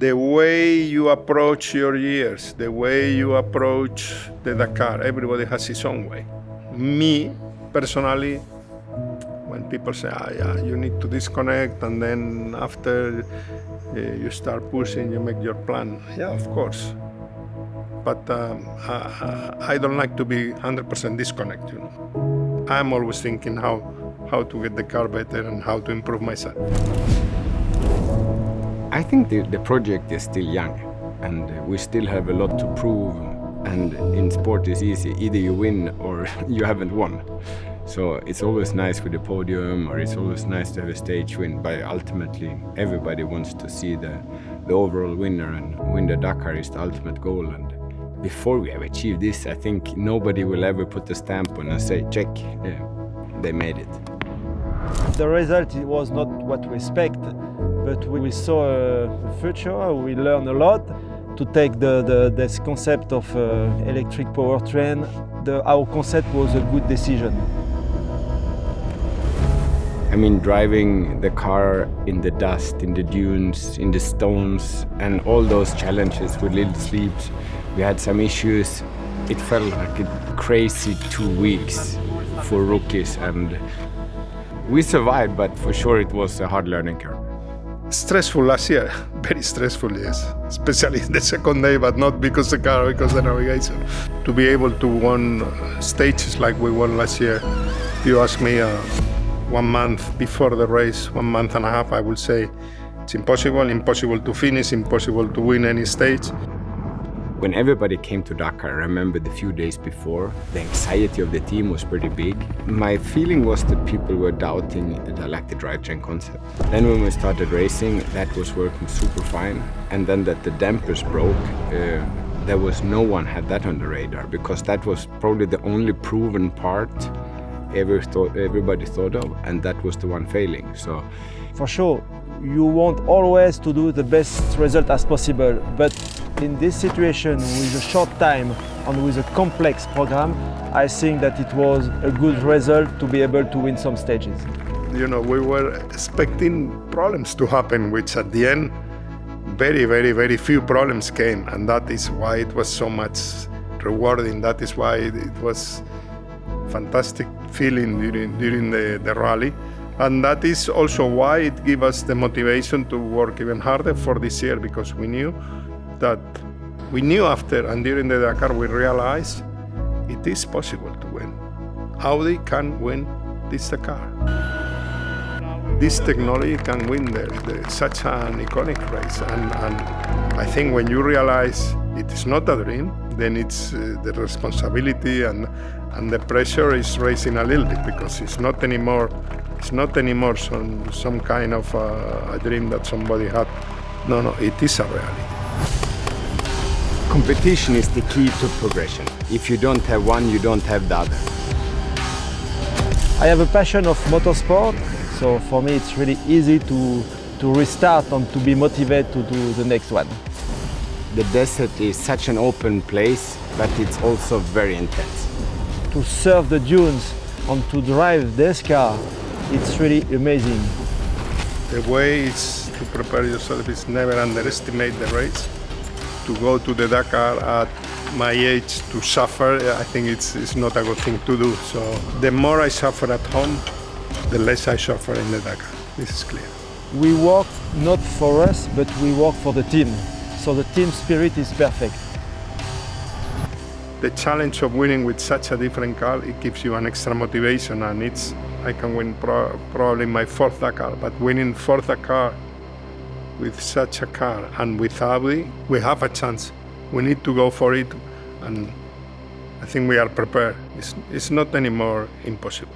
The way you approach your years, the way you approach the Dakar, everybody has his own way. Me, personally, when people say, yeah, you need to disconnect, and then after you start pushing, you make your plan. Yeah, of course. But I don't like to be 100% disconnected. I'm always thinking how to get the car better and how to improve myself. I think the project is still young, and we still have a lot to prove. And in sport, it's easy. Either you win or you haven't won. So it's always nice with the podium, or it's always nice to have a stage win. But ultimately, everybody wants to see the overall winner, and win the Dakar is the ultimate goal. And before we have achieved this, I think nobody will ever put a stamp on and say, check, they made it. The result was not what we expected, but we saw a future. We learned a lot to take this concept of electric powertrain. Our concept was a good decision. I mean, driving the car in the dust, in the dunes, in the stones, and all those challenges with little sleeps. We had some issues. It felt like a crazy 2 weeks for rookies, and we survived, but for sure it was a hard learning curve. Stressful last year, very stressful, yes. Especially the second day, but not because the car, because the navigation. To be able to win stages like we won last year, if you ask me 1 month before the race, 1 month and a half, I would say it's impossible to finish, impossible to win any stage. When everybody came to Dakar, I remember the few days before, the anxiety of the team was pretty big. My feeling was that people were doubting the drivetrain concept. Then when we started racing, that was working super fine. And then that the dampers broke, there was no one had that on the radar, because that was probably the only proven part everybody thought of, and that was the one failing. So, for sure, you want always to do the best result as possible, but in this situation, with a short time and with a complex program, I think that it was a good result to be able to win some stages. You know, we were expecting problems to happen, which at the end, very, very, very few problems came, and that is why it was so much rewarding. That is why it was fantastic feeling during the rally. And that is also why it gave us the motivation to work even harder for this year, because we knew after and during the Dakar, we realized it is possible to win. Audi can win this Dakar. This technology can win such an iconic race. And I think when you realize it is not a dream, then it's the responsibility and the pressure is raising a little bit, because it's not anymore some kind of a dream that somebody had. No, it is a reality. Competition is the key to progression. If you don't have one, you don't have the other. I have a passion of motorsport, so for me it's really easy to restart and to be motivated to do the next one. The desert is such an open place, but it's also very intense. To surf the dunes and to drive this car, it's really amazing. The way is to prepare yourself is never underestimate the race. To go to the Dakar at my age to suffer, I think it's not a good thing to do. So the more I suffer at home, the less I suffer in the Dakar. This is clear. We work not for us, but we work for the team. So the team spirit is perfect. The challenge of winning with such a different car, it gives you an extra motivation, and I can win probably my 4th Dakar, but winning 4th Dakar with such a car and with Audi, we have a chance. We need to go for it, and I think we are prepared. It's not anymore impossible.